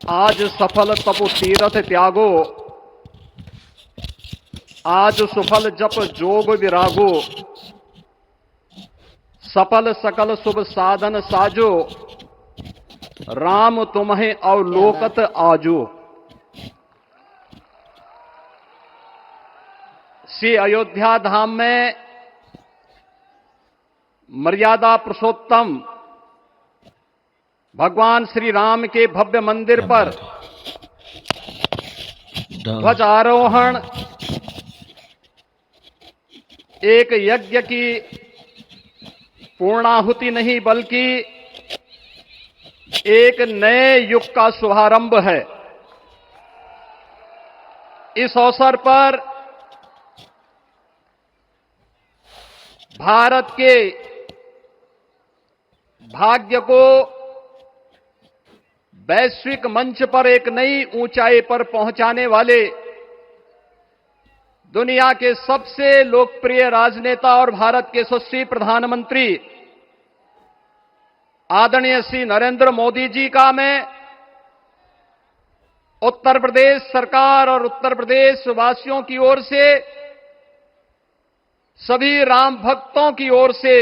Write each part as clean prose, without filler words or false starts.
आज सफल तपु तीरथ त्यागो, आज सुफल जप जोग विरागो, सफल सकल शुभ साधन साजो, राम तुम्हें अवलोकत आजो। श्री अयोध्या धाम में मर्यादा पुरुषोत्तम भगवान श्री राम के भव्य मंदिर पर ध्वजारोहण एक यज्ञ की पूर्णाहुति नहीं बल्कि एक नए युग का शुभारंभ है। इस अवसर पर भारत के भाग्य को वैश्विक मंच पर एक नई ऊंचाई पर पहुंचाने वाले दुनिया के सबसे लोकप्रिय राजनेता और भारत के यशस्वी प्रधानमंत्री आदरणीय श्री नरेंद्र मोदी जी का मैं उत्तर प्रदेश सरकार और उत्तर प्रदेश वासियों की ओर से, सभी राम भक्तों की ओर से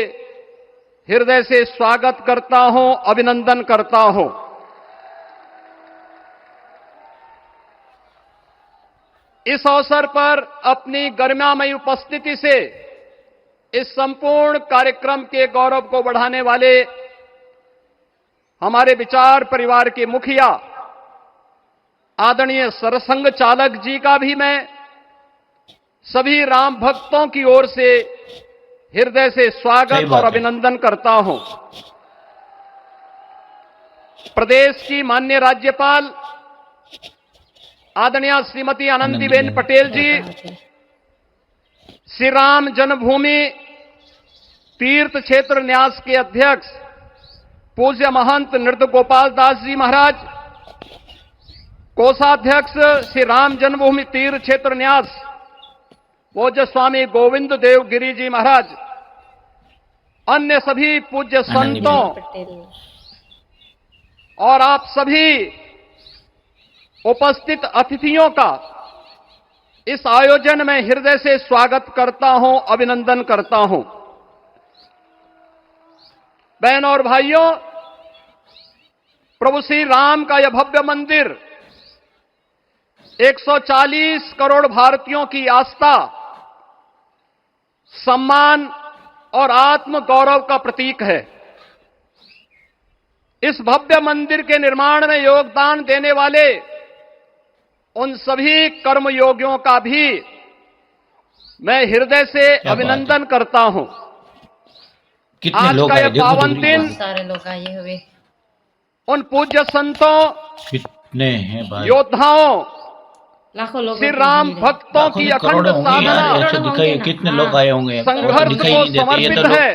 हृदय से स्वागत करता हूं, अभिनंदन करता हूं। इस अवसर पर अपनी गरिमामयी उपस्थिति से इस संपूर्ण कार्यक्रम के गौरव को बढ़ाने वाले हमारे विचार परिवार के मुखिया आदरणीय सरसंघ चालक जी का भी मैं सभी राम भक्तों की ओर से हृदय से स्वागत और अभिनंदन करता हूं। प्रदेश की माननीय राज्यपाल आदरणीय श्रीमती आनंदीबेन पटेल जी, श्री राम जन्मभूमि तीर्थ क्षेत्र न्यास के अध्यक्ष पूज्य महंत नृत्य गोपाल दास जी महाराज, कोषाध्यक्ष श्री राम जन्मभूमि तीर्थ क्षेत्र न्यास पूज्य स्वामी गोविंद देव गिरी जी महाराज, अन्य सभी पूज्य संतों और आप सभी उपस्थित अतिथियों का इस आयोजन में हृदय से स्वागत करता हूं, अभिनंदन करता हूं। बहनों और भाइयों, प्रभु श्री राम का यह भव्य मंदिर 140 करोड़ भारतीयों की आस्था, सम्मान और आत्म गौरव का प्रतीक है। इस भव्य मंदिर के निर्माण में योगदान देने वाले उन सभी कर्मयोगियों का भी मैं हृदय से अभिनंदन करता हूं। आज का यह पावन दिन सारे लोग आए हुए, उन पूज्य संतों, कितने हैं भाई, योद्धाओं, लाखों लोग, श्री राम भक्तों की अखंड साधना, कितने लोग आए होंगे, संघर्ष को समर्पित है,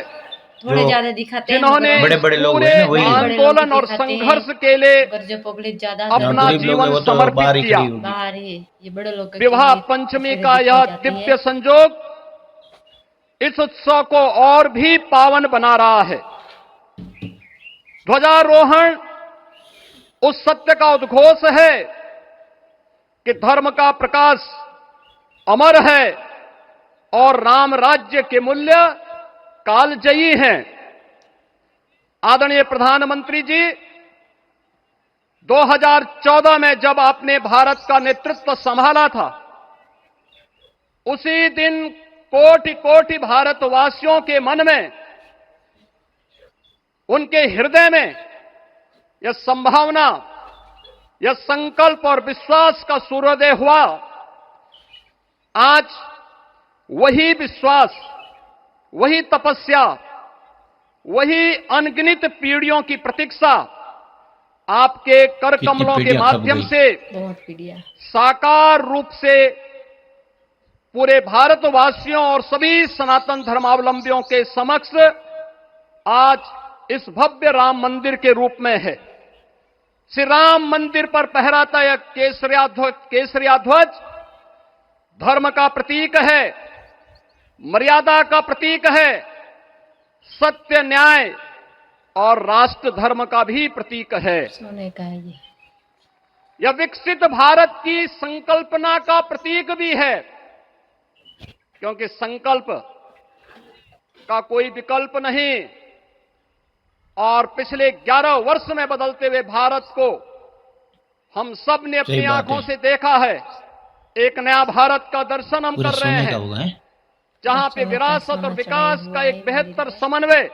थोड़े ज्यादा दिखाते हैं, जिन्होंने बड़े बड़े लोग पूरे हैं, वही आंदोलन और संघर्ष के लिए जो पब्लिक ज्यादा अपना जीवन समर्पित किया। बाहर ही ये बड़े लोग विवाह पंचमी का यह दिव्य संयोग इस उत्सव को और भी पावन बना रहा है। ध्वजारोहण उस सत्य का उद्घोष है कि धर्म का प्रकाश अमर है और राम राज्य के मूल्य कालजयी हैं। आदरणीय प्रधानमंत्री जी, 2014 में जब आपने भारत का नेतृत्व संभाला था, उसी दिन कोटि कोटि भारतवासियों के मन में, उनके हृदय में यह संभावना, यह संकल्प और विश्वास का सूर्योदय हुआ। आज वही विश्वास, वही तपस्या, वही अनगिनत पीढ़ियों की प्रतीक्षा आपके कर कमलों के माध्यम से साकार रूप से पूरे भारतवासियों और सभी सनातन धर्मावलंबियों के समक्ष आज इस भव्य राम मंदिर के रूप में है। श्री राम मंदिर पर फहराता यह केसरिया ध्वज धर्म का प्रतीक है, मर्यादा का प्रतीक है, सत्य, न्याय और राष्ट्र धर्म का भी प्रतीक है। सोने का है ये। यह विकसित भारत की संकल्पना का प्रतीक भी है, क्योंकि संकल्प का कोई विकल्प नहीं। और पिछले 11 वर्ष में बदलते हुए भारत को हम सब ने अपनी आंखों से देखा है। एक नया भारत का दर्शन हम कर रहे हैं, जहां पे विरासत और विकास का एक बेहतर समन्वय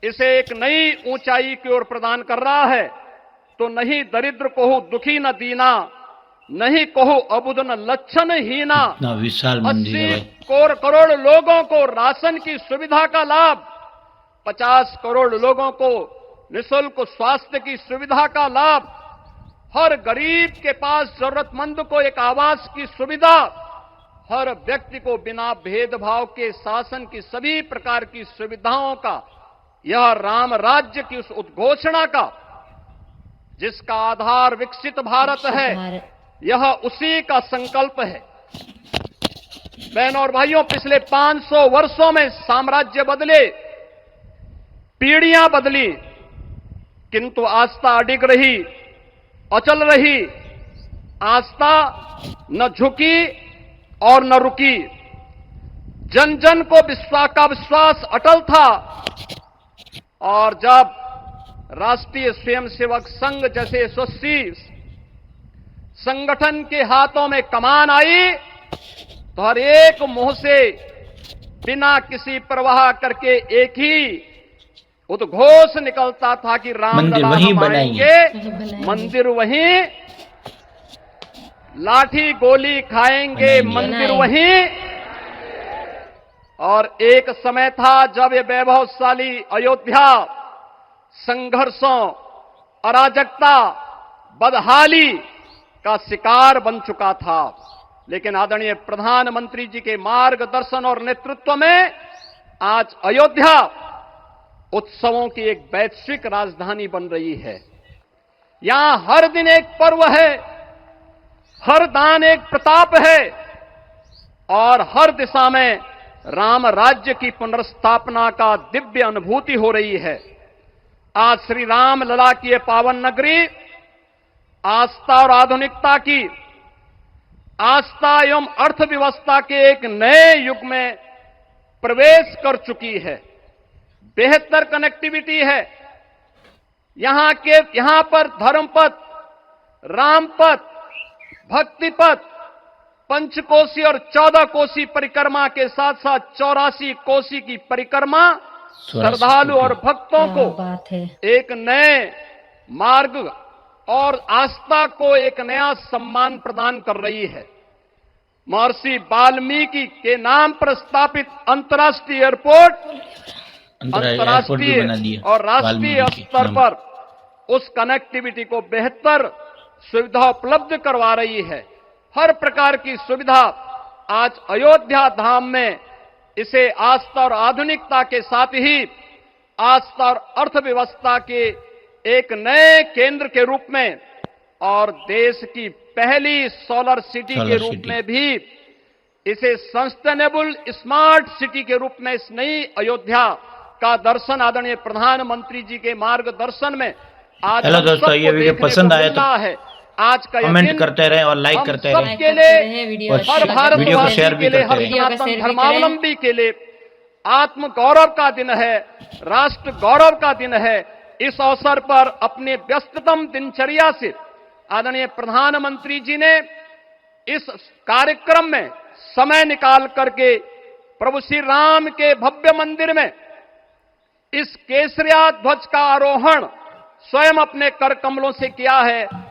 इसे एक नई ऊंचाई की ओर प्रदान कर रहा है। तो नहीं दरिद्र को दुखी न दीना, नहीं कहो अबुद न लक्षण हीना। 80 करोड़ लोगों को राशन की सुविधा का लाभ, 50 करोड़ लोगों को निःशुल्क स्वास्थ्य की सुविधा का लाभ, हर गरीब के पास जरूरतमंद को एक आवास की सुविधा, हर व्यक्ति को बिना भेदभाव के शासन की सभी प्रकार की सुविधाओं का, यह राम राज्य की उस उद्घोषणा का जिसका आधार विकसित भारत है, यह उसी का संकल्प है। बहनों और भाइयों, पिछले 500 वर्षों में साम्राज्य बदले, पीढ़ियां बदली, किंतु आस्था अडिग रही, अचल रही। आस्था न झुकी और न रुकी। जन जन को विश्वास अटल था। और जब राष्ट्रीय स्वयंसेवक संघ जैसे यशस्वी संगठन के हाथों में कमान आई, तो हर एक मुंह से बिना किसी परवाह करके एक ही उद्घोष निकलता था कि मंदिर वहीं बनाएंगे, मंदिर वहीं, लाठी गोली खाएंगे, मंदिर वहीं। और एक समय था जब ये वैभवशाली अयोध्या संघर्षों, अराजकता, बदहाली का शिकार बन चुका था। लेकिन आदरणीय प्रधानमंत्री जी के मार्गदर्शन और नेतृत्व में आज अयोध्या उत्सवों की एक वैश्विक राजधानी बन रही है। यहां हर दिन एक पर्व है, हर दान एक प्रताप है, और हर दिशा में राम राज्य की पुनर्स्थापना का दिव्य अनुभूति हो रही है। आज श्री राम लला की ये पावन नगरी आस्था और आधुनिकता की, आस्था एवं अर्थव्यवस्था के एक नए युग में प्रवेश कर चुकी है। बेहतर कनेक्टिविटी है। यहां पर धर्मपथ, रामपथ, भक्तिपथ, पंचकोसी और 14 कोसी परिक्रमा के साथ साथ 84 कोसी की परिक्रमा श्रद्धालु और भक्तों को एक नए मार्ग और आस्था को एक नया सम्मान प्रदान कर रही है। महर्षि वाल्मीकि के नाम पर स्थापित अंतर्राष्ट्रीय एयरपोर्ट अंतर्राष्ट्रीय और राष्ट्रीय स्तर पर उस कनेक्टिविटी को बेहतर सुविधा उपलब्ध करवा रही है। हर प्रकार की सुविधा आज अयोध्या धाम में इसे आस्था और आधुनिकता के साथ ही आस्था और अर्थव्यवस्था के एक नए केंद्र के रूप में और देश की पहली सोलर सिटी के रूप में भी, इसे सस्टेनेबल स्मार्ट सिटी के रूप में इस नई अयोध्या का दर्शन आदरणीय प्रधानमंत्री जी के मार्गदर्शन में आज हेलो दोस्तों, ये वीडियो पसंद आया तो है। आज का कमेंट करते रहें और लाइक करते रहें। सबके लिए, हर भारतवासी को शेयर भी के लिए, करते हर सनातन धर्मावलंबी के लिए आत्म गौरव का दिन है, राष्ट्र गौरव का दिन है। इस अवसर पर अपने व्यस्ततम दिनचर्या से आदरणीय प्रधानमंत्री जी ने इस कार्यक्रम में समय निकाल करके प्रभु श्री राम के भव्य मंदिर में इस केसरिया ध्वज का आरोहण स्वयं अपने कर कमलों से किया है।